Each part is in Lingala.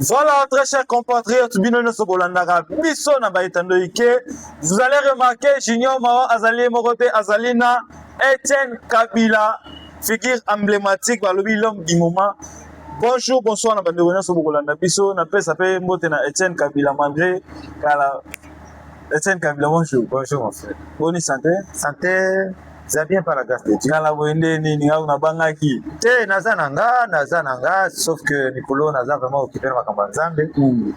Voilà, très chers compatriotes, Binono Sobolandara, Bisso na Baitando Ike. Vous allez remarquer, Junior Mao Azali Morote Azalina, Etienne Kabila, figure emblématique, Balobi l'homme du moment. Bonjour, bonsoir, na Binono Sobolanda Bisso, na paix, ça peut monter na Etienne Kabila, malgré Kala. Etienne Kabila, bonjour. Bonjour, mon frère. Bonne santé. Santé. Ça vient par la grâce de Dieu. Kala Wende ni na bangaki. Te nazananga, sauf que Nicolo Naza vraiment occupé de ma campagne Zambé. Oui.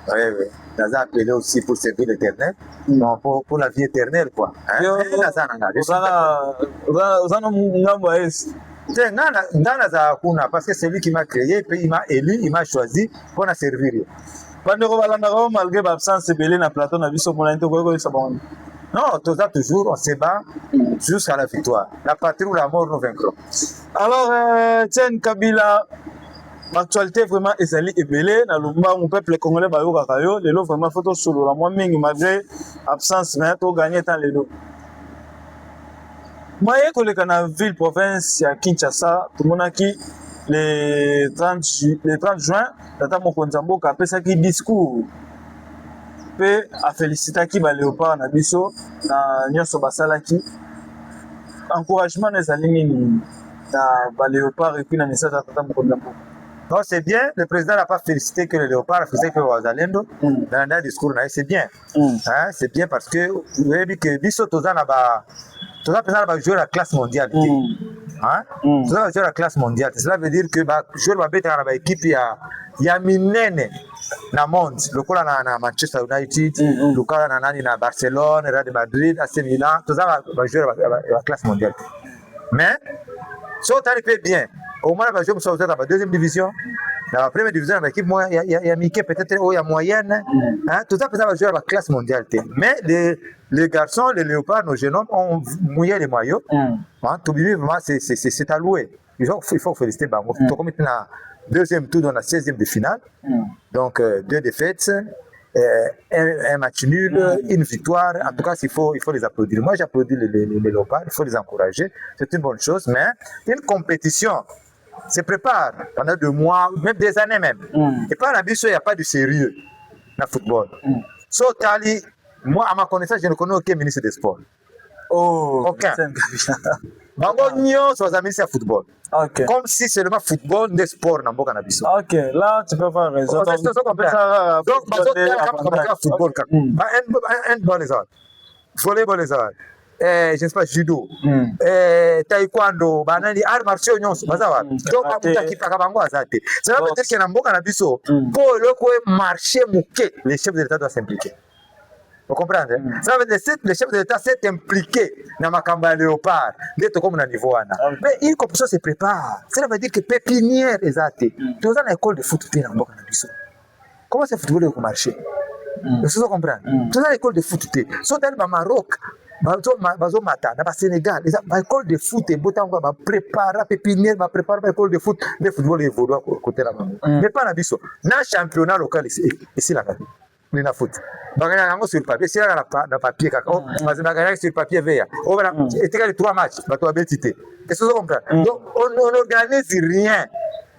Naza appelé aussi pour servir l'éternel. Non, pour la vie éternelle, quoi. Nazananga. Ozano ngambo es. Te Naza kuna parce que c'est lui qui m'a créé, puis il m'a élu, il m'a choisi pour la servir. Bandeko balanda malgré l'absence de Belé na plateau na biso pour l'inter ko ça bon. Non, toujours, on se bat jusqu'à la victoire. La patrie ou la mort nous vaincrons. Alors, Etienne Kabila, l'actualité vraiment est allée ébélée. Dans le peuple congolais, les lots vraiment photo solo. La moins malgré l'absence, mais tout gagné dans les lots. Moi, je suis dans la ville province à Kinshasa, tout le monde qui le 30 juin, Tata Mokonzambo a fait un discours. Pe a félicité qui ba léopard na biso na nyonso basalaki encouragement les alignés na ba léopard et puis na message à Tata Mokonzambo. Non, c'est bien, le président n'a pas félicité que le léopard, a félicité que Wazalendo dans le discours, c'est bien. Hein, c'est bien parce que vous avez vu que biso toza na ba va jouer la classe mondiale. Hein? Toza va jouer la classe mondiale. Cela veut dire que ba jouer va bettre na ba équipe ya minene na monde, le cas na Manchester United, le cas na Barcelone, Real Madrid, AC Milan, tout ça va jouer la classe mondiale. Mais si on arrive bien, au moins on va jouer dans la deuxième division, dans la première division, dans l'équipe il y a Mickey peut-être il y a moyenne, hein, tout ça va jouer la classe mondiale. Mais les garçons, les léopards, nos jeunes hommes ont mouillé les maillots. Hein, tout vraiment c'est alloué. Il faut féliciter Bango. Deuxième tour dans la 16e de finale. Donc, 2 défaites, un match nul, une victoire. En tout cas, il faut les applaudir. Moi, j'applaudis les léopards, il faut les encourager. C'est une bonne chose, mais une compétition se prépare pendant 2 mois, même des années même. Et par la biso, il n'y a pas de sérieux dans le football. So, Tali, moi, à ma connaissance, je ne connais aucun ministre des Sports. Oh, aucun. Bango nyo soit amis à football. Okay. Comme si seulement football des sports dans Boka Nabiso. Ok, là tu peux faire raison. Donc, football, handball les autres, volleyball les autres, je ne sais pas judo, taekwondo, banani arts martiaux nyonso, bazawa. Donc amuta kipaka bango azate. Ça veut dire que na Boka Nabiso, pour le coup marché mouké, les chefs de l'État doivent s'impliquer. Vous comprenez? Ça veut dire que le chef de l'État s'est impliqué dans ma campagne léopard, d'être comme dans le niveau. Mais une compétition se prépare. Ça veut dire que pépinière est athée. Tu es dans l'école de foot, tu es dans comment c'est football au marché? Vous comprenez? Tu es dans l'école de foot, tu es dans le Maroc, dans le Sénégal, l'école de foot est préparer la pépinière, préparer l'école de foot, le football évolue côté là-bas. Mais pas la biso. Dans le championnat local ici là-bas. Na foot. Bagana sur le papier, c'est là na papier kako. Mas bagana sur le papier vert. On va étaler les 3 matchs, va toi betité. Est-ce que vous comprenez? Donc on organise rien.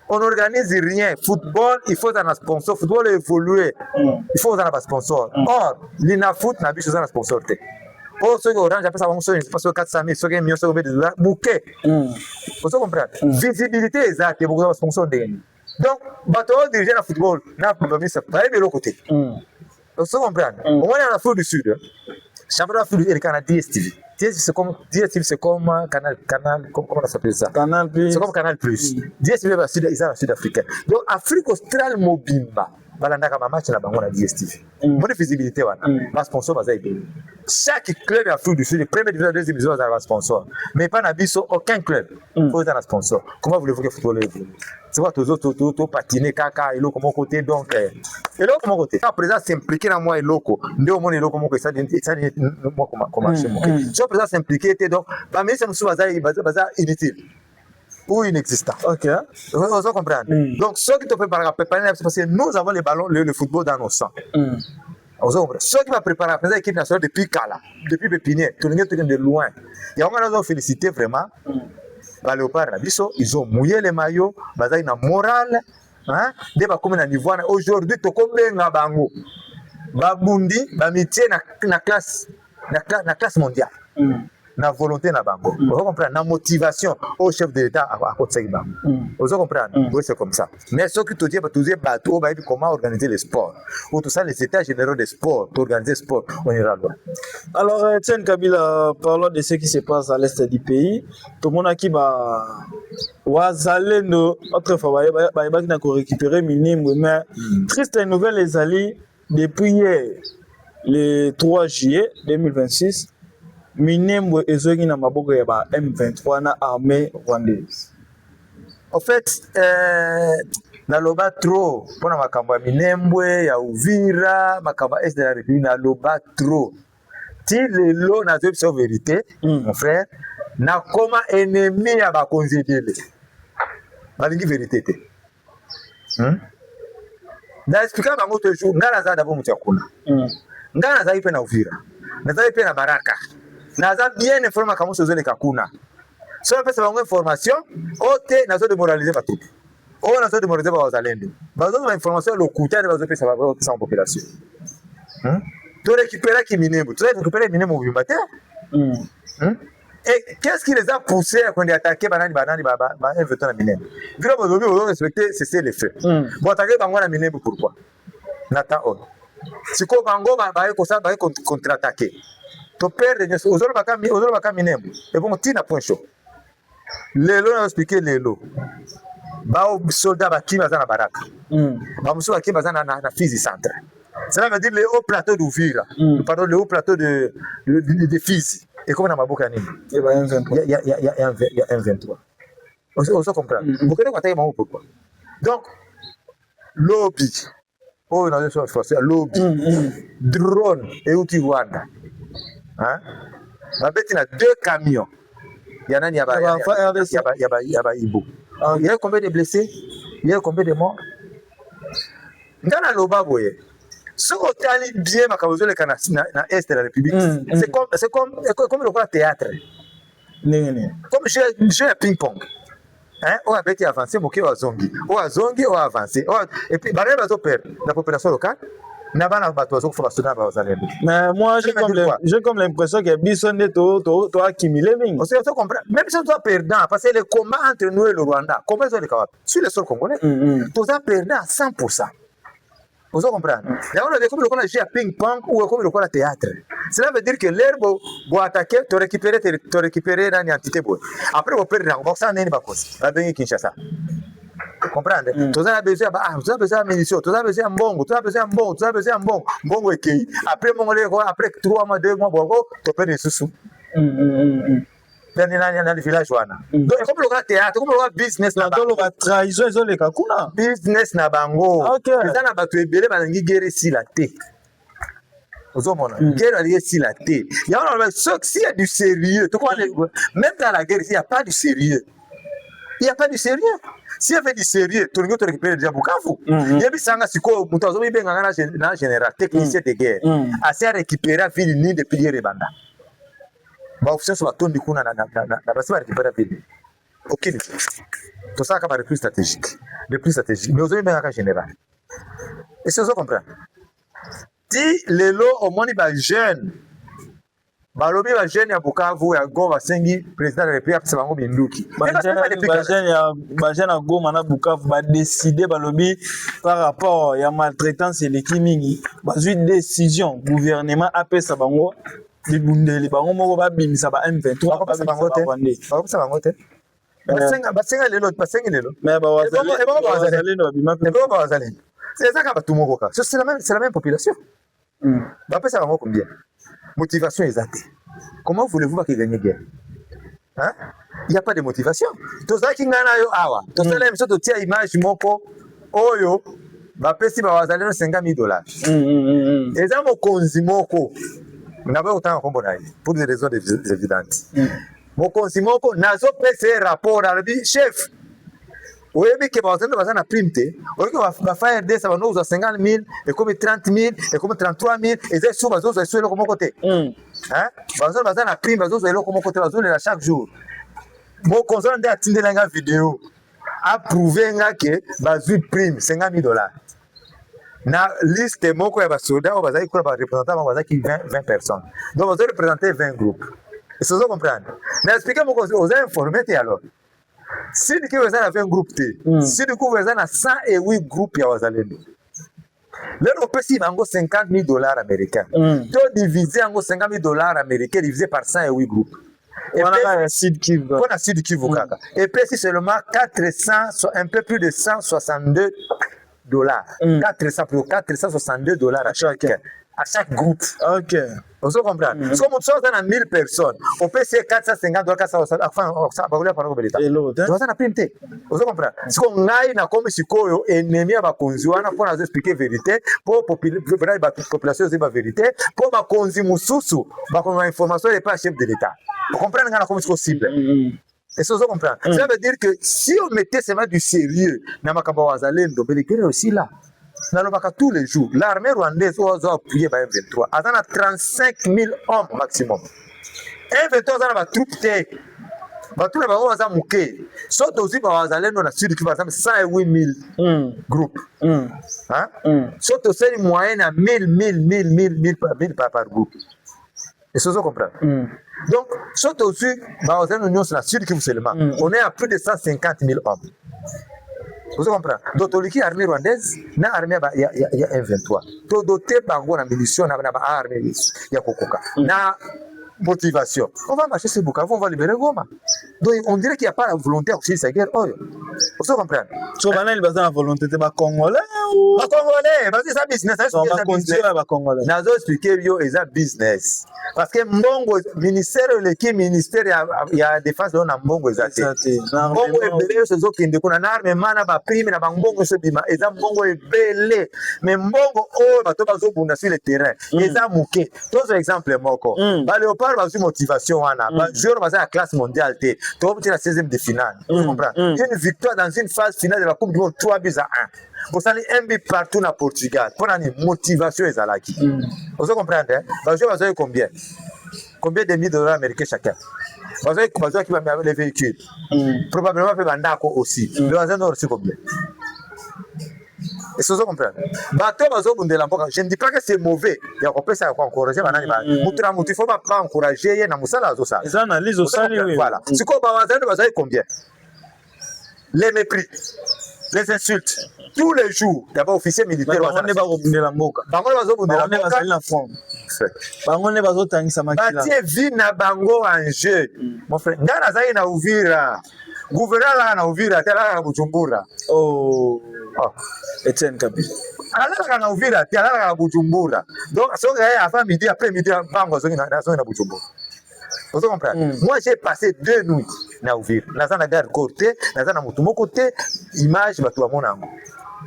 On organise rien. Football, il faut un sponsor. Football évoluer. Il faut un sponsor. Or, l'ina foot n'a plus un sponsor. Pour ceux qui orange, j'appelle ça parce que 400 000, ceux qui ont $1 million, bouquet. Vous comprenez? Visibilité exacte, il y a beaucoup de sponsors. Donc, bateau dirigeant le football, n'a pas mis ça. Pas de l'autre côté. Vous comprenez? On est en Afrique du Sud. Championnat d'Afrique du Sud, il y a DSTV. DSTV, c'est comme Canal, comment on s'appelle ça? Canal Plus. C'est comme Canal Plus. DSTV, c'est sud-africain. Donc, Afrique australe mobimba. Balandaka ma match na bango na DSTV. Mon visibilité wana. Ma sponsor baza ibé. Chaque club d'Afrique du Sud, le premier division, deuxième division a un sponsor. Mais pas na biso aucun club. Faut être un sponsor. Comment voulez-vous que le football évolue? C'est quoi tous autres patiner caca et l'eau comme côté donc et l'eau comme côté. La président s'impliquer dans moi et loco. Ndé au monde et l'eau comme ça moi comment chez moi. Si le président s'impliquer donc ba mais ça nous soit baza inutile. Ou inexistant. Ok. Vous comprenez? Donc, ceux qui te préparent à préparer, c'est parce que nous avons les ballons, le football dans nos sangs. Vous comprenez? Ceux qui vont préparer à présenter l'équipe nationale depuis Kala, depuis Pépinière, tout le monde de loin. Il y a encore félicité vraiment. Léopard, ils ont mouillé les maillots, ils ont une morale, hein de ba comme na niveau aujourd'hui to kobenga bango babundi ba métier na classe mondiale na volonté na bango vous comprenez na motivation au chef de l'état à côté de bango vous comprenez oui c'est comme ça mais ce que tu dis bateau ba comment organiser le sport ou tout ça les états généraux des sports pour organiser le sport on ira loin. Alors Etienne Kabila, parlons de ce qui se passe à l'est du pays. Tout le monde qui va wazalendo autrefois ba na ko récupérer minimum mais triste nouvelle les alliés depuis hier le 3 juillet 2026 Minembwe ezoki na maboko ya ba M23 na armée rwandaise. En fait, naloba trop pona makambo ya Minembwe ya Uvira makambo est de la République naloba trop. Ti lelo na zo vérité, mon frère, na koma ennemi ya ba konzedele. Balingi vérité te. Na expliquer bango toujours ngala za d'abord mutakuna. Ngala za ipe na Uvira. Na za ipe na Baraka. Naza bien informé comme ça zone kakuna. So pesa bango information, ote nazo démoraliser bato. O nazo démoraliser ba wazalendo. Bazo ba information lokuta ne bazo pesa ba sans population. Tu récupérer qui Minembwe, tu récupérer Minembwe Bimate. Et qu'est-ce qui les a poussés à attaquer banani inventons la Minembwe. Vira bazo bi respecter c'est les faits. Bon attaquer bango na Minembwe pourquoi? Nata on. Siko bango ba ko ça ba contre-attaquer. To perdre ozolo baka Minembwe et bon tina point chaud lelo na expliquer lelo ba soldat ba ki bazana Baraka ba muso ba ki bazana na Fizi centre cela veut dire le haut plateau d'Uvira pardon le haut plateau de Fizi et comme na maboka nini il y a un 23 on se comprend vous connaissez quoi pourquoi donc lobby oh na so forcer lobby drone et outil Rwanda. Hein? Il y a 2 camions. Il y en a, il y a Ibo. Il y a combien de blessés? Il y a combien de morts? Dans la Lobaboye, ce qu'on t'a bien ma cause na est de la République, c'est comme le théâtre. Comme jeu à ping-pong. Hein? On a été avancé, moqué au zongi. Au zongi, au avancé. Et puis, barré va perdre la population locale. Mais moi, j'ai comme l'impression que Bissonne to accumulé. Même si on doit perdre, parce que le combat entre nous et le Rwanda, comment est-ce que sur le sol congolais, tout ça perdant à 100%. Vous comprenez? Et on a comme le jouer à ping-pong ou comme le théâtre. Cela veut dire que l'herbe pour attaquer, tu récupérer une entité. Après, vous perdez, on va n'est pas cause. La Bengi Kinshasa. Comprendre? Tu as besoin de munitions, tu as besoin de bongo, tu as besoin de bongo, tu as besoin de bongo. Bongo est qui? Après, après 3 mois, 2 mois, bongo, tu perds des sous. Dans le village, donc comme le théâtre, comme le business, la trahison, ils ont les kakuna. Business na bango. Les gens na batu belé banangi guerre si la té. Ozomona, guerre alliée si la té. Il y a s'il y a du sérieux, même dans la guerre, il n'y a pas de sérieux. Il n'y a pas de sérieux. S'il y avait du sérieux, tu aurais récupéré déjà Bukavu. Il y a des sanga siko, mutazo mi benga na général, technicien de guerre. Assez à récupérer à ville ni de pilier rebanda. Ba officier sur la tonne du coup na basi ba récupérer ville. Aucune. Tout ça comme reprise stratégique. Reprise stratégique. Mais aujourd'hui benga général. Et c'est ça comprendre. Si les lots au moins ba jeune balobi ba jeune ya Bukavu ya Goma sengi président de la République ça bango binduki ba jeune ya Goma na Bukavu ba décider balobi par rapport ya maltraitance et l'équimingi ba zui décision gouvernement apesa bango libundeli bango moko ba bimisa ba M23 ba bango te ba bango te basenga lelo mais ba wazali no bima ba wazali c'est ça ka batu moko ka c'est la même population ba pesa bango combien motivation exacte. Comment voulez-vous pas qu'il gagne guerre? Hein? Il n'y a pas de motivation. Tout ça qui ngana yo awa. Tout ça même chose tia image moko oyo ba pesi ba wazalendo $50,000. Et ça mo konzi moko. Na ba utanga kombo na pour des raisons évidentes. Mo konzi moko nazo pese rapport arabi chef. Oui, mais que vous avez une prime, vous avez faire des ça va nous 50,000 et comme 30,000 et comme 33,000 et c'est sur vous avez sur le comment côté. Hein? Vous avez une prime, vous avez le comment côté, vous avez chaque jour. Bon, quand on a atteint la vidéo, approuvé que bazui prime $50,000. Na liste moko ya basoda bazaki kola ba représentants bazaki 20 personnes. Donc vous représenter 20 groupes. Et ça vous comprendre. Na expliquer moko vous informer alors. Si vous avez 20 groupes, si vous avez 108 groupes ya wazalendo. Là, on peut si bango $50,000 américains. Donc diviser en $50,000 américains divisé par 108 groupes. Et puis, et puis c'est seulement 400, un peu plus de $162. 462 $ à chaque groupe. Ok. Vous comprenez? Si on a 1000 personnes, on peut essayer $450, 460. Enfin, ça va par rapport à l'État. Vous comprenez? Si on a une comme si on ennemi à Bakonzi, on a pour nous expliquer la vérité, pour la population c'est la vérité, pour Bakonzi Moussousou, pour l'information n'est pas chef de l'État. Vous comprenez comment c'est possible? Et ça, vous comprenez? Ça veut dire que si on mettait seulement du sérieux dans Makamba Wazalendo, Belekele aussi là. Tous les jours, l'armée rwandaise a appuyé par M23. Elle a 35 000 hommes maximum. M23 a des troupes. Les troupes ont mouké. Sauf aussi par Wazalendo dans le sud, par exemple, 108 000 groupes. Sauf aussi les moyennes à 1000 par groupe. Et ça, vous comprenez? Donc, sauf aussi par Wazalendo dans le sud, on est à plus de 150 000 hommes. Vous comprenez? Donc, l'armée rwandaise, l'armée il y a M23. Donc, doté bango na munitions, na armée, il y a Kokoka. Na motivation. On va marcher sur Bukavu, on va libérer Goma. Donc, on dirait qu'il n'y a pas la volonté aussi de cette guerre. Vous comprenez? So, il y a la volonté de Congolais ou Congolais, parce que c'est business. On va continuer à Congolais. Nous allons expliquer que c'est business. Parce que Mbongo, ministère il y a défense de Mbongo. Mbongo est belé, c'est ce qui est qu'on a armé, mana ba prime na Mbongo se bima. Et ça Mbongo est belé. Mais Mbongo bato bazo bunda sur le terrain. Et ça mouké. Tous exemple moko. Ba Léopard bazo motivation wana. Ba joueur baza la classe mondiale té. To la 16e de finale. Vous comprenez? Une victoire dans une phase finale de la Coupe du Monde 3-1. Vous savez, un but partout dans Portugal. Pour la motivation, ils ont vous comprenez? Vous savez combien? Combien de $1,000 américains chacun? Vous savez qui va mettre les véhicules? Probablement, fait Bandako aussi. Le voisin aussi combien? Est-ce que vous comprenez? Je ne dis pas que c'est mauvais. Il faut ça encourager. Il ne faut pas encourager. Il faut analyse au salut. Voilà. C'est quoi? Vous savez combien? Les mépris, les insultes, tous les jours. D'abord, officier militaire. Bango en jeu. Mon frère, na Uvira. Gouverneur là na Uvira, tela na Bujumbura. Oh. Etienne Kabila. Ala na Uvira, tela na Bujumbura. Donc, so avant midi, après midi, bango na Bujumbura. Vous comprenez? Moi, j'ai passé 2 nuits na Uvira. Naza na gare côté, naza na mutumo côté, image batu wa monango.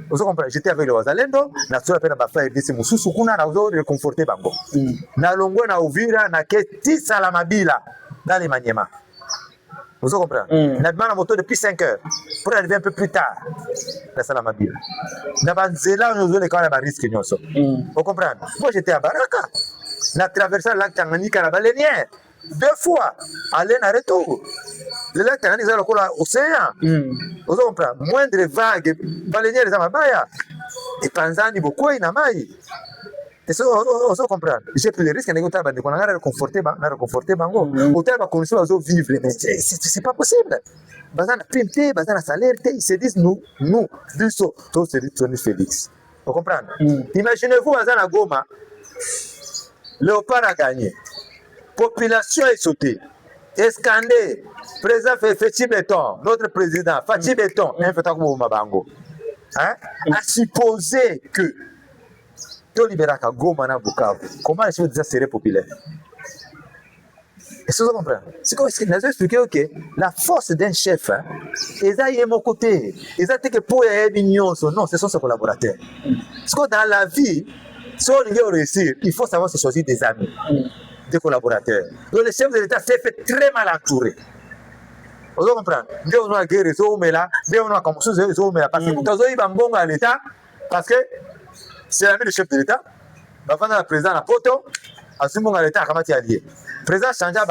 Vous comprenez? J'étais avec le Wazalendo, na sola pena ba frère disi mususu kuna na zo réconforter bango. Na longo na Uvira na keti Salamabila dans les Maniema. Vous comprenez? Na bana moto depuis 5 heures pour arriver un peu plus tard na Salamabila. Na banzela nous on est quand même à risque nyoso. Vous comprenez? Moi j'étais à Baraka. Na traversé le lac Tanganyika na baleinière 2 fois, aller et retour. Le lac Tanganyika c'est l'océan. Vous comprenez? Moindre vague, baleinière za mabaya. Et Tanzanie beaucoup ina mai. Et ça, on comprend. J'ai pris le risque de réconforter bango. Autant va continuer à vivre, mais c'est pas possible. Bazana pimté, bazana salaire, ils se disent nous, Busso, tous se disent Tony Félix. Vous comprenez? Imaginez-vous bazana Goma, Léopard a gagné, population est sautée, escandé, président Fati Béton, notre président Fati Béton, a supposé que libéraka Goma na Bukavu. Comment les choses seraient populaires? Est-ce que vous comprenez? C'est comme ce que nous avons expliqué, ok, la force d'un chef, ils ont mon côté, ils ont dit que pour y non, ce sont ses collaborateurs. Parce que dans la vie, si on veut réussir, il faut savoir se choisir des amis, des collaborateurs. Donc le chef de l'État s'est fait très mal entourer. Vous comprenez? Nous avons guerre, nous avons comme ça, parce que nous avons bon à l'État, parce que c'est l'ami du chef de l'État. Avant le président, la poto, à ce moment l'État a commencé à lier. président changea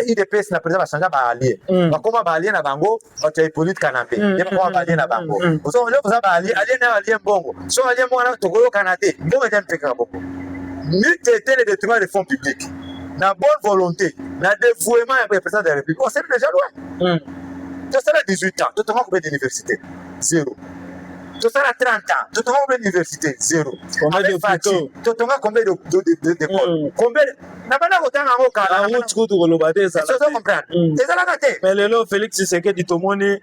IDPS na président changea ba allié bakoma ba allié na bango bato ya Hippolyte Kanambe ye bakoma ba allié na bango so leo za ba allié na allié mbongo so allié mbongo na tokolo kanate mbongo était mpeka boko lutte était le détournement des fonds publics na bonne volonté na dévouement ya président de la République on s'est déjà loin tu as 18 ans tu as combien d'université zéro tu as 30 ans tu as combien d'université zéro combien de photos tu as combien d'écoles combien na bana kotanga ngo kala na mutu kutu koloba te ça comprendre ezalaka te mais lelo Félix Tshisekedi tomoni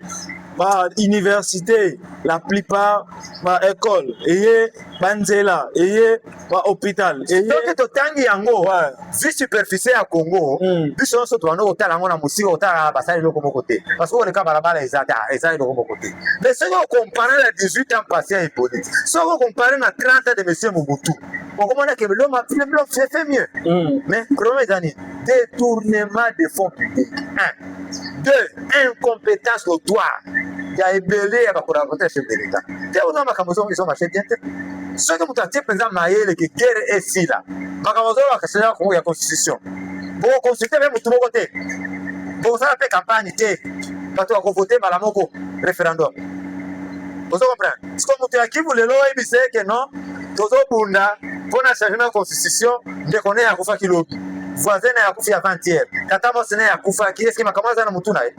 ba université la plupart ba école eye banzela eye ba hôpital eye donc totangi yango vie superficielle ya Congo biso nyonso tobanda kotala yango na mosika kotala basali eloko moko te parce que oleka balabala eza eloko moko te mais soki okompare na 18 ans passé ya Hippolyte soki okompare na 30 ans de monsieur Mobutu okomona ke l'homme fait mieux mais problème ezani détournement de fonds publics 2 incompétence notoire ya ebele ya bakorakote ya chef de l'État te ona makambo zo marché bien te soki moto atie président mayele ke guerre esila makambo zo bakasela kongo ya constitution bokonsulte mpe motu moko te bokosala mpe campagne te bato bakovote mbala moko référendum ozo comprendre siko moto ya Kivu lelo oyebisa eke non tozobunda mpona changement ya constitution ndeko ne yakufaki lobi voisin na yakufi avant-hier tata mosi ne yakufaki eske makambo aza na motu na ye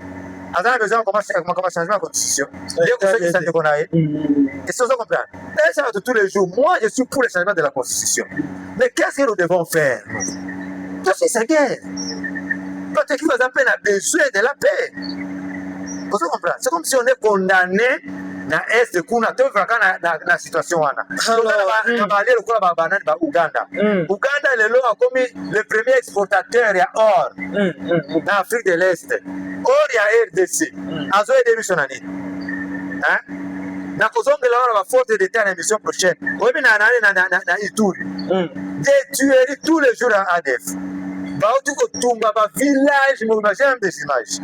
aza na besoin makambo changement ya constitution nde kosokisa ndeko na ye est-ce que vous comprenez ça va tous les jours moi je suis pour le changement de la constitution mais qu'est-ce que nous devons faire c'est sa guerre parce qu'il va appeler besoin de la paix vous comprenez c'est comme si on est condamné na est kuna tovaka na situation wana na bale lokola banani ba Uganda lelo akomi le premier exportateur ya or na Afrique de l'Est or ya RDC azo émission nani na kozongela wana ba force d'état na émission prochaine oyebi na Ituri détruire tous les jours à ADF bauti kotumba ba village mo imagine des images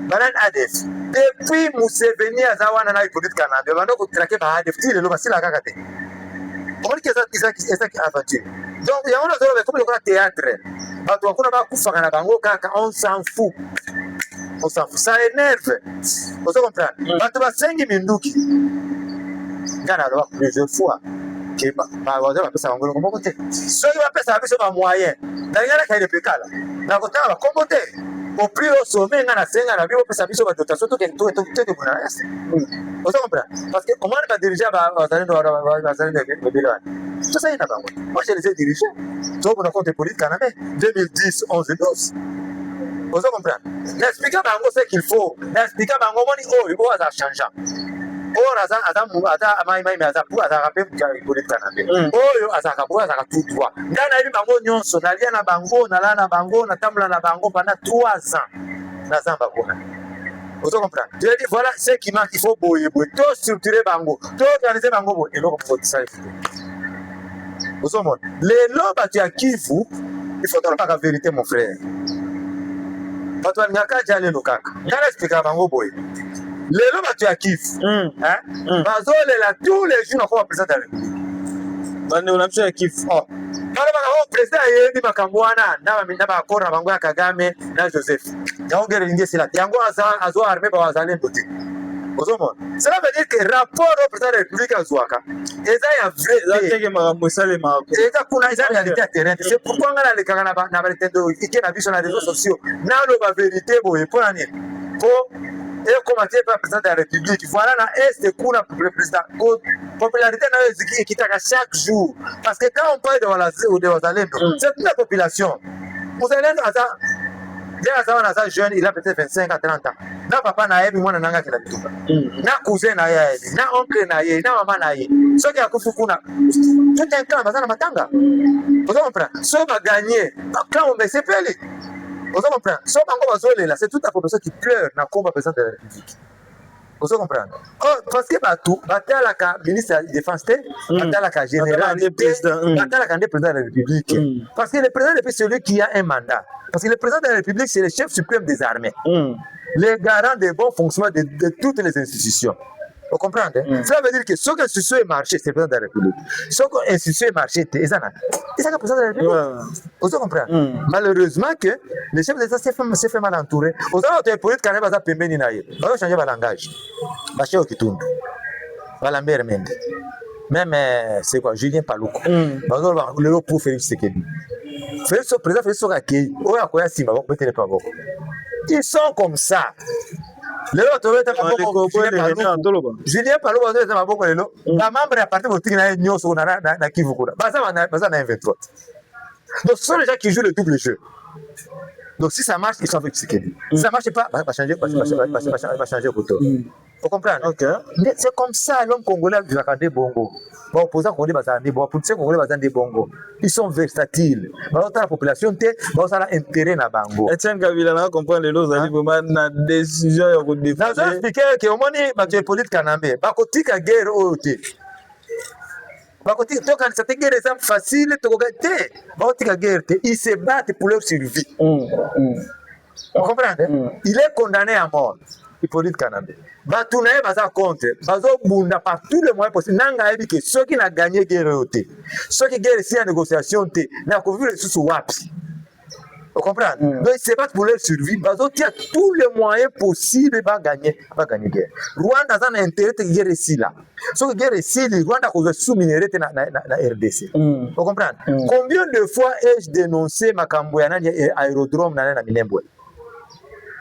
banani ADF depuis Museveni aza wana na Hippolyte Kanambe bando kotrake ba ADF ti lelo basila kaka te omoni keza aventure donc yango nazoloba comme le théâtre bato bakuna bakufaka na bango kaka on s'en fout ça énerve ozo comprendre bato basengi minduki nga naloba plusieurs fois ke bawaza bapesa bango eloko moko te soki bapesa biso bamoyen nalingana kaidepekala nakotanga bakombo te au plus au sommet nga nasenga na bino pesa biso badotation tokebuna na yase ozo comprendre parce que omwana badirige bazali bebele wana tosali na bango moi je les ai dirigés tokona contre Hippolyte Kanambe 2010 11 12 ozo comprendre naexplika bango ce qu'il faut naexplika bango moni oyo aza changeant oyo aza maimai azalaka mpe Hippolyte Kanambe oyo azalaka boyo azalaka tout droit ngai nayebi bango nyonso nalia na bango nalala na bango natambola na bango pendant 3 ans naza bakona ozo comprendre je dis voilà ce qui manque il faut boye to structurer bango to organiser bango boye eloko mokotisa ozomona lelo bato ya Kivu il faut tolobaka vérité mon frère bato balingaka ja lelo kaka ngai naexplikaka bango boye lelo bato ya Kivu bazolela tous les jours nakoma président de la République bandeko na biso ya Kivu balobaka o président ayebi makambo wana na bakoro na bango ya Kagame na Joseph yango ngere lingi esila yango azo arme bawazalendo te ozomona cela veut dire que rapport au président de la République azwaka eza ya vrai teke makambo esalemaka eza kuna eza réalité ya terrain c'est pourquoi nga nalekaka na baletendo ike na biso na réseaux sociaux naloba vérité boye mpona nini po ekomate pa président de la République voilà na est kuna président popularité na yo ekitaka chaque jour parce que quand on parle de wazalendo c'est toute la population mozalendo aza jeune il a peut-être 25 à 30 ans na papa na yebi mwana nanga kila bitumba na cousin na ye na oncle na ye na mama na ye soki akufi kuna tout un clan baza na matanga ozo comprendre so bagagné clan omesepeli ozo comprendre so bango bazolela c'est toute la population qui pleure na komba président de la République ozo comprendre parce que bato batalaka ministre de défense te batalaka général batalaka nde président de la République parce que le président est celui qui a un mandat parce que le président de la République c'est le chef suprême des armées le garant des bons fonctionnements de toutes les institutions Vous comprenez? Cela veut dire que ce que l'institution est marché, c'est le président de la République. Ce que l'institution est marché, c'est le président de la République. Vous comprenez? Malheureusement que le chef d'État s'est fait mal entouré. Vous avez des politiques qui ont été pembeni naïe. Vous avez changé le langage. Baché au Kitundu. Valambert Mende. Même, c'est quoi, Julien Palouko. Vous avez le pour Félix Tshisekedi. Félix, le président Félix Tshisekedi. Vous avez quoi, Simba, vous mettez les pas. Ils sont comme ça. Les autres, Julien Palouko, vous avez maboko lelo. La membre à partir de votre nyoso na Kivu kuna. Baza na 23. Donc ce sont les gens qui jouent le double jeu. Donc si ça marche, ils sont avec Tshisekedi. Si ça marche pas, va changer au couteau. Vous comprenez? Mais c'est comme ça l'homme congolais du Zakande Bongo. Bon, opposant congolais bazandi, bon, politicien congolais bazandi Bongo. Ils sont versatiles. Bah, la population té, bah, ça a intérêt na bango. Etienne Kabila na comprendre les lois vraiment na décision ya ko défendre. Na expliquer que au moins ba politique kanambe, ba kotika guerre oyote. Ba kotika to kan cette guerre est facile to gagner. Ba kotika guerre, ils se battent pour leur survie. Vous comprenez? Il est condamné à mort. Hippolyte Kanambe. Batunaye baza contre. Bazo bunda par tous les moyens possibles. Nanga ebi que ceux qui n'a gagné guerre yote. Ceux qui guerre ici en négociation te. N'a pas vu les sous wapi. Vous comprenez? Donc ils se battent pour leur survie. Bazo tient tous les moyens possibles pour gagner guerre. Rwanda a un intérêt de guerre ici là. Ce que guerre ici, Rwanda a sous-minéré na RDC. Vous comprenez? Combien de fois ai-je dénoncé Makambo yana aérodrome na Minembwe?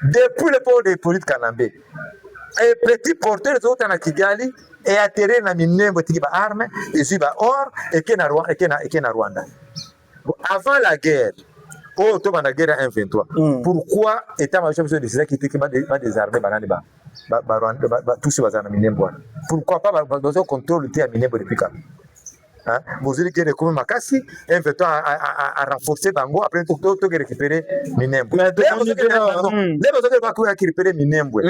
Depuis le port de Hippolyte Kanambe, un petit porteur de autres à Kigali et atterri dans Minembwe qui a armes et qui a or et qui est na Rwanda. Avant la guerre, au temps de la guerre en 23, pourquoi état-major de décider qui était désarmé tous ces bazar na Minembwe? Pourquoi pas besoin de contrôle à Minembwe depuis quand? Vous avez dit que Makasi invite à renforcer Bango après tout récupérer Minembwe. Mais les besoins de récupérer Minembwe.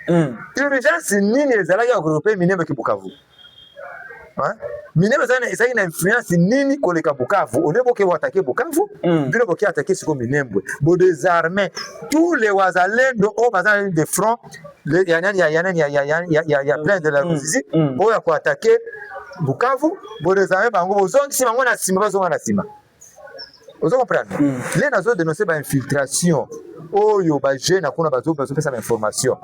L'urgence ni les alliés européens Minembwe qui Bukavu. Minembwe ça a une influence ni koleka Bukavu. On est beaucoup attaquer Bukavu, puis on est attaquer sur Minembwe. Pour désarmer tous les Wazalendo au bazar de front, il y a plein de la Russie. On a quoi attaquer Bukavu, Bodezame, Bango, Ozong, si Bango na Sima, Ozong na Sima. Vous comprenez? Les nations dénoncent par infiltration. Oh, yo, ba jeune, akuna bazo, bazo, pesa l'information.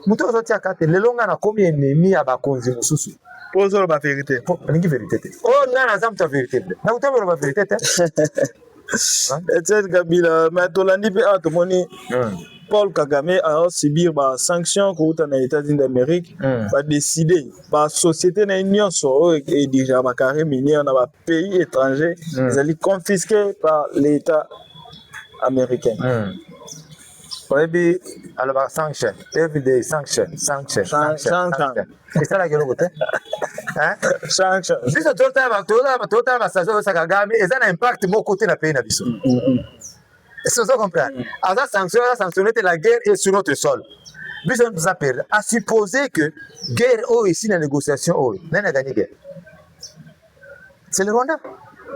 Moutou, ozo tia kate, le longa na komi ennemi à Bakonzi Mususu. Ozo la vérité. Ningi vérité. Oh, na na zam ta vérité. Na utabo la vérité. Etienne Kabila, mais tolandi pe a tomoni. Paul Kagame a subi des sanctions aux États-Unis d'Amérique, a décidé par société union et déjà par carré minier dans un pays étranger, ils allaient confisquer par l'État américain. Oui, alors sanction, everyday sanction. C'est ça la gueule côté. Sanction. Si ce total va s'agir de Kagame, et ça a un impact mon côté na pays na biso. Est-ce que vous comprenez? À ça sanctionner la guerre est sur notre sol. Mais on nous appelle à supposer que guerre est ici dans la négociation, on a gagné guerre. C'est le Rwanda.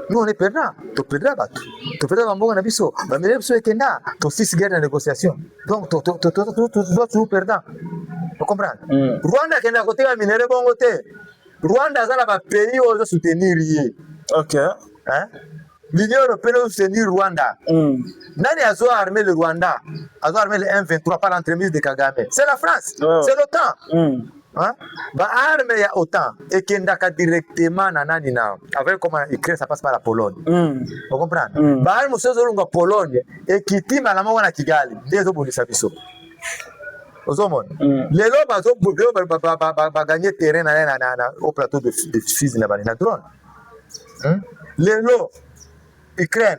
Nous on est perdants. Tu perdras battu. Tu perdras Bambo na biso. Bamele biso ekenda. Tu fils guerre dans la négociation. Donc tu dois toujours perdant. Vous comprenez? Rwanda kenda côté à minere bon côté. Rwanda ça va pays où soutenir lié. OK. Hein? L'Union européenne doit soutenir Rwanda. Nani a armé le Rwanda? A armé le M23 par l'entremise de Kagame. C'est la France. C'est l'OTAN. Ba arme ya OTAN et qui ndaka directement na nani na avec comment l'Ukraine ça passe par la Pologne. Vous comprenez? Ba arme sozo lunga Pologne et qui tima la mwana Kigali dezo bolisa biso. Ozomona. Les lobes ba gagner terrain na au plateau de fusils là-bas na drone. Les lots Ukraine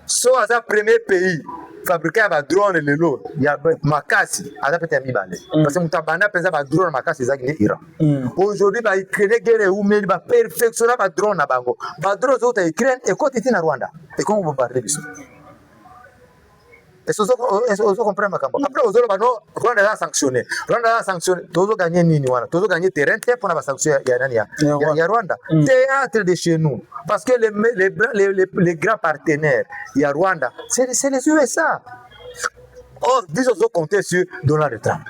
sont à sa premier pays fabriqué à drone le lot il y a Makasi à peut-être mibale parce que mutabana penza ba drone Makasi za ni Iran aujourd'hui ba Ukraine guerre ou mais ba perfectionner ba drone na bango ba drone zo ta Ukraine et côté na Rwanda et comment bombarder biso est-ce que vous comprenez Makambo après vous allez Rwanda a sanctionné tozo gagner nini wana tozo gagner terrain pour na ba sanction ya nani ya Rwanda théâtre de chez nous parce que les grands partenaires il y a Rwanda c'est les USA. Or, ils ont compté sur Donald Trump.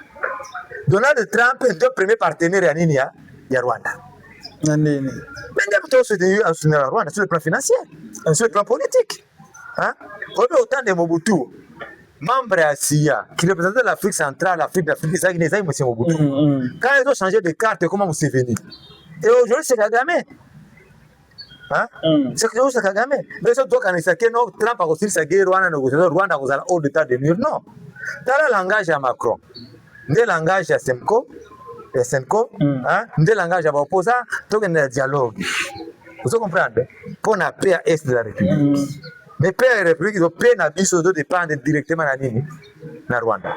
Donald Trump ndio premier partenaire ya nini ya Rwanda. Na nini? Mais ndio mtu soutenir la Rwanda sur le plan financier, sur le plan politique. Hein? Au temps de Mobutu, membre à SIA, qui représentait l'Afrique centrale, l'Afrique d'Afrique, ça, il M. Mobutu. Quand ils ont changé de carte, comment vous êtes venu? Et aujourd'hui, c'est Kagame. Hein? C'est que c'est Kagame. Mais ça, toi, quand il s'est dit, non, Trump a aussi sa guerre, Rwanda, Rwanda, vous allez hors d'état de nuire. Non. Dans le langage à Macron, dans le langage à Semko, hein? Dans le langage à l'opposant, tout le dialogue. Vous comprenez? Pour la paix à l'est de la République. Mais paix à la République, la paix n'a pas besoin de dépendre directement de Rwanda.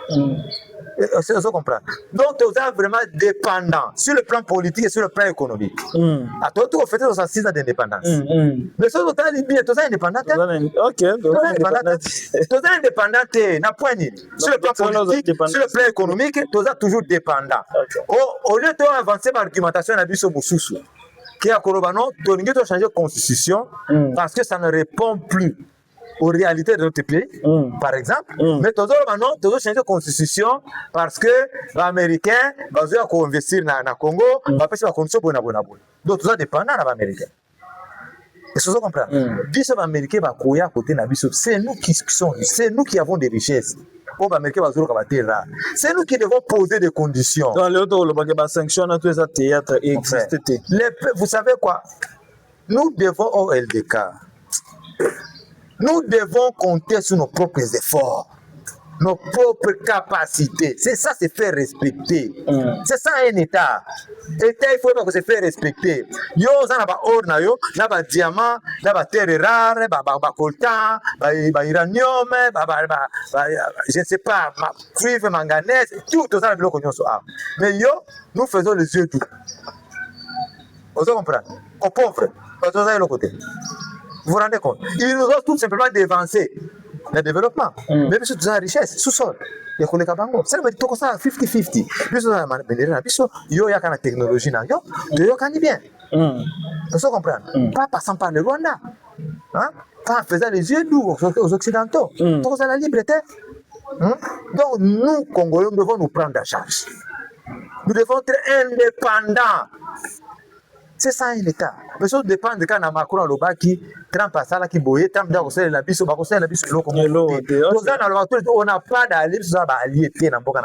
Vous comprenez? Donc, vous êtes vraiment dépendant sur le plan politique et sur le plan économique. À toi, tu as fait 66 ans d'indépendance. Mais ça, vous êtes libéré, vous êtes indépendant. Ok, vous êtes indépendant. Sur le plan politique, sur le plan économique, vous êtes toujours dépendant. Au lieu d'avancer par l'argumentation, on a vu ce Moussoussou. Qui a Korobano, tu as changé de constitution parce que ça ne répond plus aux réalités de notre pays, par exemple. Mais tu as changé de constitution parce que les Américains vont investir dans le Congo, vont faire des conditions bonnes. Donc, tu es dépendant des Américains. Est-ce que vous comprenez? Les Américains vont à côté de nous. C'est nous qui avons des richesses. C'est nous qui devons poser des conditions. Vous savez quoi? Nous devons au LDK. Nous devons compter sur nos propres efforts, nos propres capacités. C'est ça, se faire respecter. C'est ça un État. L'État, il faut que se faire respecter. Yo, ça n'a pas or, n'a pas diamant, n'a pas terre rare, n'a coltan, uranium, je ne sais pas, cuivre, manganèse, tout ça, mais yo, nous faisons les yeux doux. Vous comprenez? Aux pauvres, vous avez le côté. Vous vous rendez compte? Ils nous ont tout simplement dévancé le développement. Même si tu as la richesse, sous-sol. Il y a des gens qui ont 50-50. Puis, il y a la technologie, il y a bien. Vous comprenez? Pas passant par le Rwanda. Pas en faisant les yeux doux aux Occidentaux. Donc, c'est la liberté. Donc, nous, Congolais, nous devons nous prendre en charge. Nous devons être indépendants. C'est ça un État. Mais ça dépend de quand on a Macron à l'Obaki, Trump à ça, qui boye, Trump doit conseiller la biso, va conseiller la biso, on n'a pas d'alliés, ça va allier dans le Boka.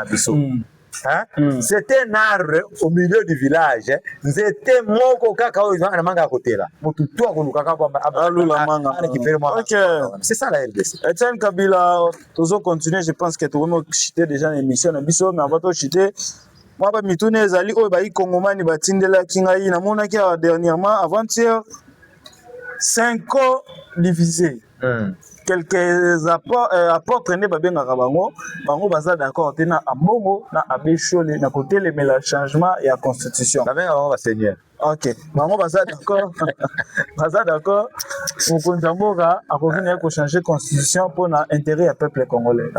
C'était un arbre au milieu du village. C'était mon cacao, ils ont un manga à côté là. C'est ça la RDC. Etienne Kabila, toujours continuer, je pense que tout le monde chité déjà l'émission, mais avant de chiter. Moi, je suis allé au Congomani, dernièrement, avant-hier, 5 ans divisés. Quelques apports traînés par bien Bango, Bango Baza d'accord, tena Ambongo, na Abéchole, na côté le changement et la constitution. Seigneur. Ok, Bango Baza d'accord, Baza d'accord, Mukunzamboga a convenu de changer la constitution pour l'intérêt du peuple congolais.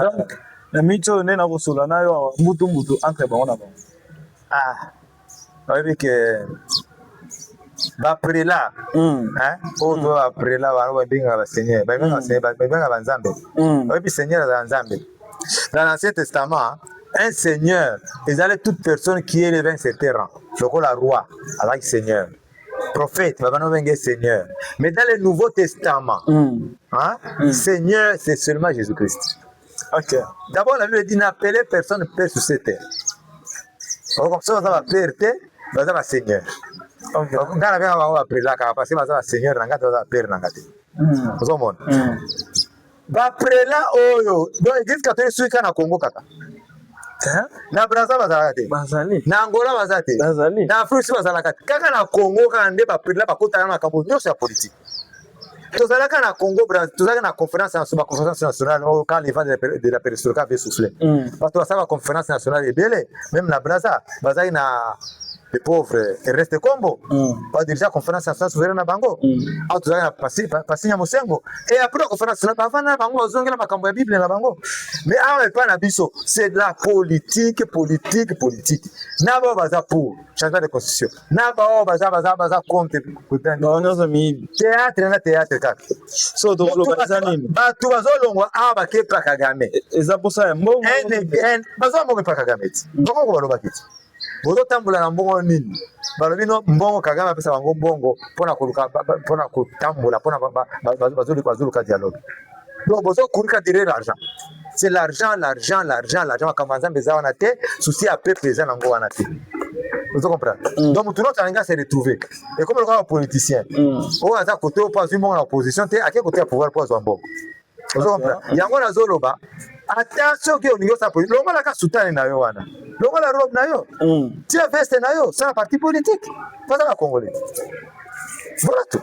La mytho n'est pas solana yo mutu entre Bango na Bango. Oui, que après là, après là, on va bien à Seigneur, Seigneur dans l'Ancien Testament, un Seigneur, ils allaient toute personne qui est élevé sur terrain, le roi, avec Seigneur. Prophète, Seigneur. Mais dans le Nouveau Testament, Seigneur, c'est seulement Jésus-Christ. Ok. D'abord, la Bible dit n'appelez personne Père sur cette terre. Comme ça, va perdre, va Seigneur. Quand on va appeler là, parce que va Seigneur, on va perdre Nangate. Vous comprenez? Après là, donc l'église catholique suit quand Congo kaka. Na Brazza bazalate. Na Angola bazate. Na Afrique bazalaka. Kaka na Congo quand ndé ba perdre ba kota na kambo nyonso ya politique. Tozalaka na Congo, tozalaka na conférence nationale quand les vents de la perestroïka avaient soufflé. Parce que ça va conférence nationale est belle, même la Brazza, bazai na les pauvres Ernest Kombo va diriger la conférence nationale souveraine na bango au tozala na Pasi Nyamosengo et après la conférence na bavana bango bazongela makambo ya Bible na bango mais awa pas na biso c'est de la politique na ba baza pour changement de constitution na ba baza contre théâtre kaka so to globaliser nini bato bazolongwa awa bakepa Kagame eza posa ya mbongo bazomboka pa Kagame ti mbongo balobaki ti bozotambola na mbongo nini balobi no mbongo Kagame apesa bango mbongo mpona kotambola mpona bazoluka dialogue donc bozokurika derrière l'argent c'est l'argent makambo ya Nzambe eza wana te souci ya peuple eza nango wana te vous comprenez donc mutu nyonso alingi ase retrouver et comme lokola politicien oyo aza kote po azwi mbongo na opposition te ake kote ya pouvoir po azwa mbongo vous comprenez yango nazoloba ata soki olingi osala politique longolaka sutane na yo wana longola robe na yo tia veste na yo sala parti politique pozala congolais voilà tout.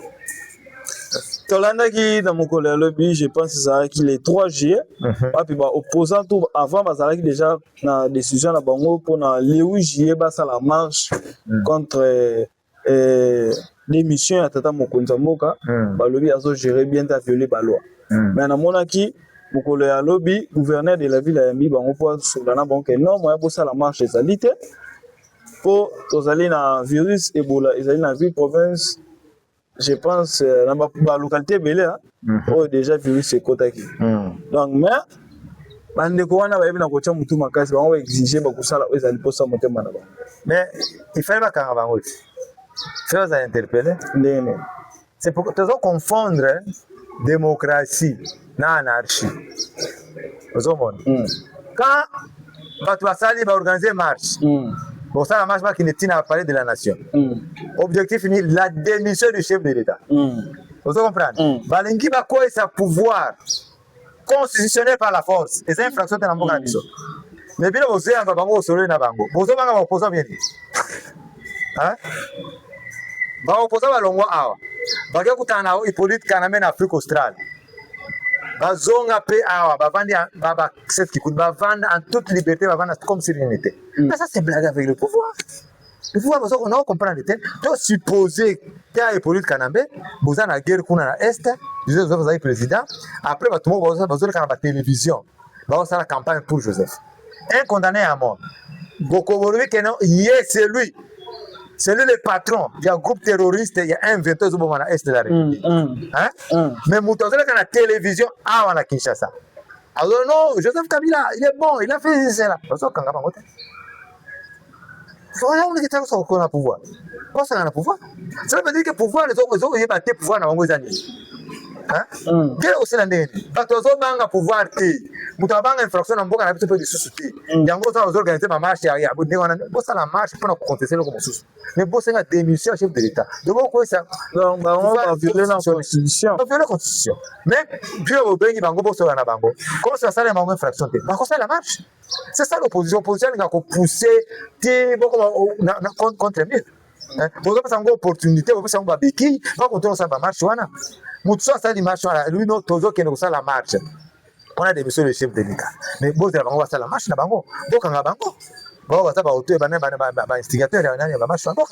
tolandaki na mokolo ya lobi je pense ezalaki le 3 juillet api baopposant to avant bazalaki déjà na décision na bango mpona le 8 juillet basala marche contre l'émission ya tata mokonzi ya mboka balobi azogere bien ta violer baloi mais namonaki mokolo ya lobi gouverneur de la ville ayambi bango mpo asola na bango ke non moya bosala marche ezali te mpo tozali na virus ebola ezali na ville province je pense na ba localité ebele oyo déjà virus ekotaki donc mais bandeko wana bayebi na kotia motu makasi bango baexige bakosala oyo ezali mposa motema na bango mais il fallait bakanga bango ti fallait bazala interpellé ndenge c'est pour tozo confondre démocratie na anarchie ozomona quand bato basali baorganiser marche bosala marche bakende ntina ya palais de la nation objectif ni la démission du chef de l'état ozo comprendre balingi bakoyesa pouvoir constitutionnel par la force eza infraction te na mboka na biso mais bino bozoyamba bango bosololi na bango bozobanga baopposant bien baopposant balongwa awa bake kutana na Hippolyte Kanambe na Afrique australe bazonga pe awa bavandi cette qui coûte bavanda en toute liberté bavanda comme si rien n'était mais ça c'est blague avec le pouvoir bazo on a comprendre te to supposer que Hippolyte Kanambe boza na guerre kuna na est Joseph Zazai président après batumo bazo kana ba télévision bazo la campagne pour Joseph un condamné à mort Gokobolobi que non c'est lui le patron. Il y a un groupe terroriste, il y a un inventeur à l'est de la République. Mais Moutazela, quand la télévision, à la Kinshasa. Alors non, Joseph Kabila, il est bon, il a fait cela. Voilà, on est sur le pouvoir. Quoi ça a le pouvoir? Ça veut dire que le pouvoir, les autres, ils ont battu le pouvoir dans les années. Quel est aussi l'année? Parce que les autres ont pouvoir. Mutabanga infraction na mboka na biso pe disusuti yango ça organiser ma marche ya bosa la marche pour contester le comme sous mais bosa nga démission chef de l'état donc quoi ça on va violer la constitution mais puis au bengi bango bosa na bango comment ça sale bango infraction te ba ça la marche c'est ça l'opposition nga ko pousser ti boko contre mieux bosa pas ngo opportunité bosa ngo biki ba contrôler ça ba marche wana mutu ça di marche wana lui no tozo kene ko ça la marche. On a démissionné le chef de l'État. Mais bon, c'est la bango, c'est la marche, la bango. Donc, on a bango. Bon, on va auto, instigateur, il y a marche, bango.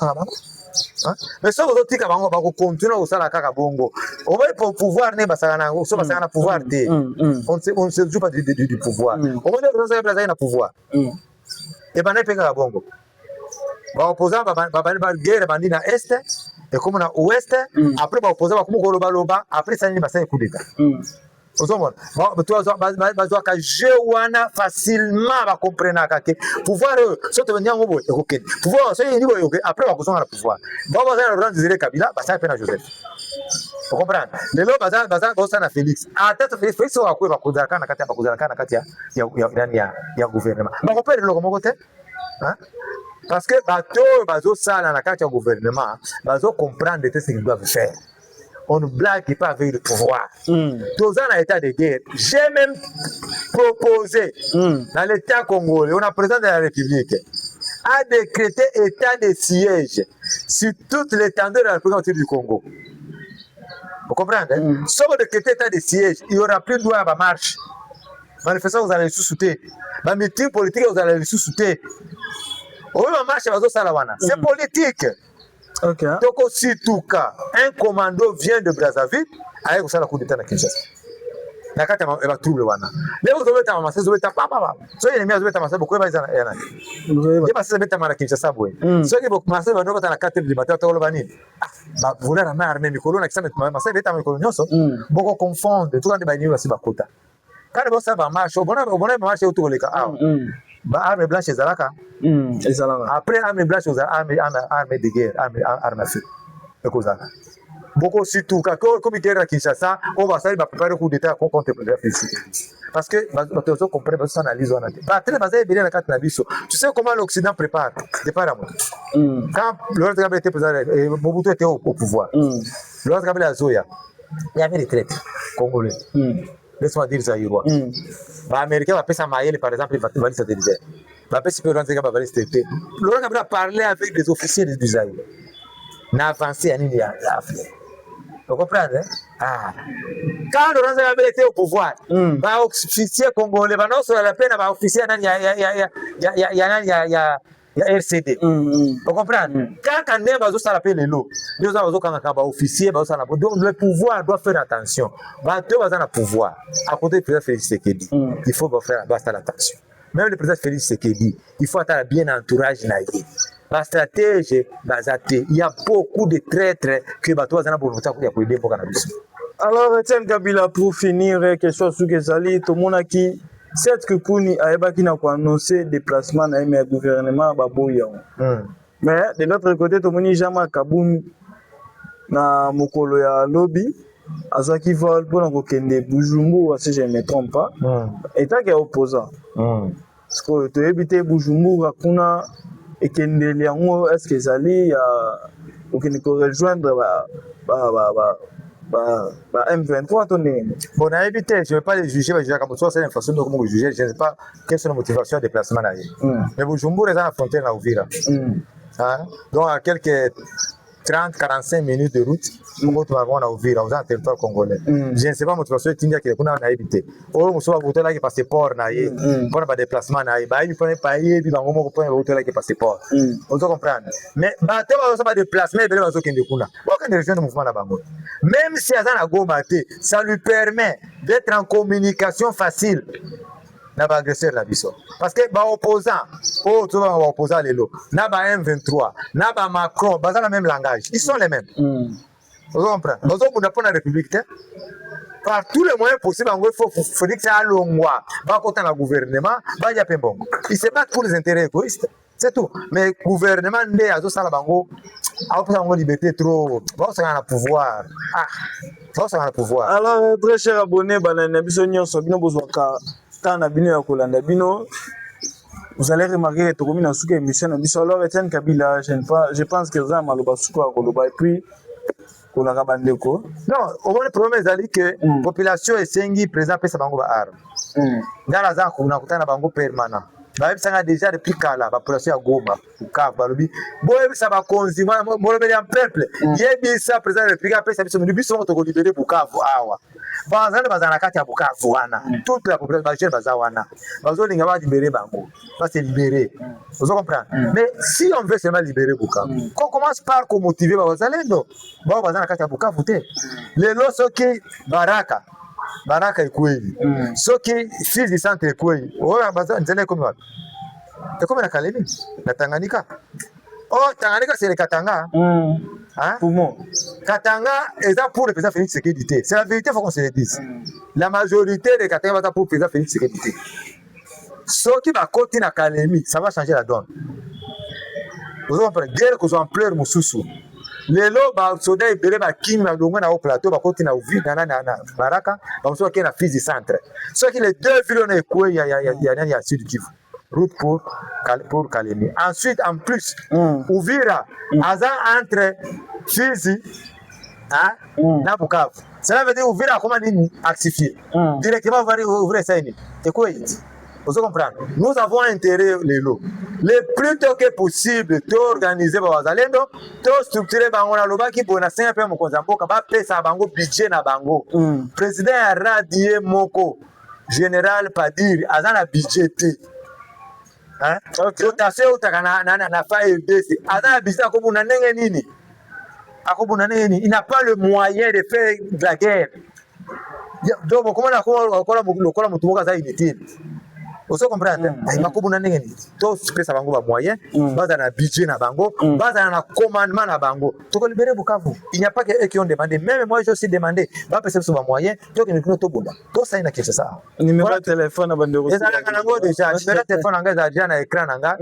Mais ça, vous avez bango, bango, continuer au salaire à bongo. On va pour pouvoir, ne pas ça, on va pouvoir. On ne se joue pas du pouvoir. On va dire que vous pouvoir. Et ben, on a bongo. Ba opposant, ba guerre, bandi na est, et comme na ouest, après, ba opposant, ba comme loba, après, ça n'est pas ça, coup d'État. Ozomona bazwa ka jewana facilement ba comprendre que pouvoir sote venir ngobo ekoke pouvoir so yini boyo après ba kozonga na pouvoir ba bazana Laurent Désiré Kabila ba sa pe na Joseph vous comprenez lelo baza na Félix atata Félix wa kwa ba kozala kana kati ya gouvernement ba comprendre le comment côté parce que bato bazo sala na kati ya gouvernement bazo comprendre ce qu'ils doivent faire. On ne blague pas avec le pouvoir. Dans un état de guerre, j'ai même proposé dans l'État congolais, on a président de la République, à décréter état de siège sur toute l'étendue de la République du Congo. Vous comprenez? Si on décrète état de siège, il n'y aura plus de droit à la marche. Manifestation, vous allez les sous-souter. Ma meeting politique, vous allez les sous-souter. oyo marche bazosala wana c'est politique. OK. Donc aussi tout cas un commando vient de Brazzaville aye kosala coup d'état na Kinshasa na kati ya batrouble wana leo zobeta masasi zobeta papa so ennemi azobeta masasi beaucoup eza yana ye masasi beta mara Kinshasa boye so ke beaucoup masasi bano bata na 4 du matin to loba nini ba voler na armée mikolo na kisama masasi beta mikolo nyonso boko confondre tout quand ba ni basi bakota quand bo sa ba marche bona marche auto koleka ba arme blanche ezalaka après arme blanche arme de guerre arme à feu ekozala beaucoup surtout quand comité à Kinshasa on va savoir préparer coup d'état contre le Félix parce que bato comprendre bato analyse on a pas très basé bien la carte na biso tu sais comment l'Occident prépare départ à moi quand Laurent Kabila était président Mobutu était au pouvoir Laurent Kabila Zoya il y avait des traites congolais laisse-moi dire ça Irois ba américain va passer Mayele par exemple il va se diriger va passer Laurent Kabila va rester Laurent Kabila parlait avec des officiers du Zaïre n'a avancé à nini ya Afrique. Vous comprenez? Quand Laurent Kabila était au pouvoir, ba officier congolais, ba non sur la peine ba officier nani ya RCD. Vous comprenez? Quand Kandé bazo sala pe lelo, les gens bazo kanga ba officier bazo sala. Donc le pouvoir doit faire attention. Ba to bazo na pouvoir. À côté du président Félix Tshisekedi, il faut faire attention. Même le président Félix Tshisekedi, il faut être bien entourage na yé. La stratégie, il y a beaucoup de traîtres que bateau a volonté pour aider pour cannabis. Alors, Etienne Kabila, pour finir, quelque chose sur Kezali, tout le monde qui cette que Kuni a annoncé déplacement dans le gouvernement Baboya. Mais de l'autre côté, tout le monde jamais Kaboun na mokolo ya lobby. À qui vole pour nous kende Bujumbura, si je ne me trompe pas. État qui est opposant. Parce que tu habites Bujumbura, kuna et que est-ce que Zali ou qu'il faut rejoindre M23 bon à éviter je ne vais pas les juger mais comme ça c'est une façon de comment juger je ne sais pas quelles sont les motivations de déplacement là mais Bujumbura est à la frontière à Uvira donc à quelques 30-45 minutes de route, nous avons Uvira, on a un territoire congolais. Je ne sais pas motivation qui est qu'on a évité. Oh, nous sommes votés là qui passeport naïe, pour un déplacement naïe. Bah il faut pas payer, puis on va pas voter là qui passeport. On doit comprendre. Mais bah tu vas pas déplacement, il va qui est kuna. Aucun région de mouvement là-bas. Même si Azan a gomaté, ça lui permet d'être en communication facile. Na ba agresseur la biso parce que ba opposant tu vas opposant les lots na ba M23 na ba Macron ba le même langage ils sont les mêmes vous comprenez vous on pour la république par tous les moyens possibles il faut dire que ça longwa ba côté la gouvernement ba ya pembongo ils se battent pour les intérêts égoïstes c'est tout mais gouvernement ndé azo sala bango a pour la liberté trop ba ça na pouvoir ça na pouvoir. Alors très cher abonné banana biso nyonso bino bozwaka na bino ya kolanda bino vous allez remarquer que comme na suka émission na biso alors Etienne Kabila je pense que ça maloba suka koloba et puis kolaka bandeko non au moins le problème est que population esengi président pesa bango ba arme ngala za kuna kutana bango permanent ba bisanga déjà depuis kala ba population ya Goma Bukavu balobi boye bisa ba konzi molobeli en peuple yebisa président de République pesa biso biso to ko libérer Bukavu awa bazana kati ya Bukavu wana toute la population bagère bazawana bazolinga ba libérer bango va se libérer vous comprenez mais si on veut seulement libérer Bukavu qu'on commence par motiver bazalendo ba bazana kati ya Bukavu te lelo soki Baraka ekweli soki fils du centre ekweli oya bazana nzela komi wapi ekomi na Kalemi na Tanganyika Tanganyika c'est le Katanga pour moi Katanga est pour le président Félix Tshisekedi. C'est la vérité, il faut qu'on se le dise. La majorité des Katanga va pour le président Félix Tshisekedi. Ce qui va continuer à Kalemi, ça va changer la donne. Vous comprenez? Guerre que vous en pleurez, Moussoussou. Les lots, soldats, ils belèvent à Kim, à Lomé, à Plateau, va continuer à ouvrir, à Baraka, comme ça, qu'il y a un fils du centre. Ce qui les deux villes, on est quoi, il y a Sud Kivu. Route pour Kalemi. Ensuite, en plus, Uvira, Azan entre Fizi, na Bukavu. Cela veut dire Uvira comment nous actifier. Directement, on va ouvrir ça. C'est quoi? Vous comprenez? Nous avons intérêt les lots. Le plus tôt que possible, d'organiser Bazalendo, de structurer Bango na Loba qui pour na 5 peu mon konzambo, ba pesa bango budget na bango. Président a radié Moko, général Padir, Azan a budgété. hein Ok. rotation utaka na FARDC ana bisa ko buna ndenge nini akobuna ndenge nini, il n'a pas le moyen de faire de la guerre. Donc comment na ko mutu moka za inutile. Oso comprendre makobuna ndenge nini to pesa bango ba moyen baza na budget na bango baza na commandement na bango to ko libérer Bukavu. Il n'y a pas que eux qui ont demandé, même moi j'ai aussi demandé ba pesa ba moyen to que nous to bunda to ça ina kesa ça numéro de téléphone abandero ça na ngo déjà numéro de téléphone anga za déjà na écran nanga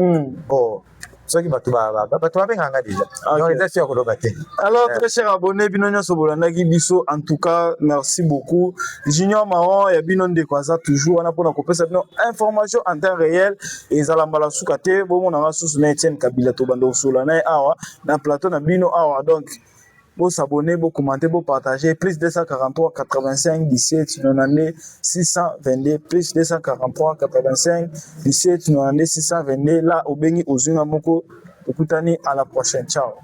bon soki batu ba benga nga déjà donc les assureurs ko doka te. Alors très chers abonnés bino nyonso bolandaki biso, en tout cas merci beaucoup. Junior Marron ya bino ndeko aza toujours wana pona kopesa bino information en temps réel ezala mbala suka te bomo na susu na Etienne Kabila to bando solo na awa na plateau na bino awa. Donc vous s'abonner, vous commenter, vous partager. Plus 243 85 17 92 622. Plus 243 85 17 92 622. Là, au Bengi, au Zunga Moko. À la prochaine. Ciao.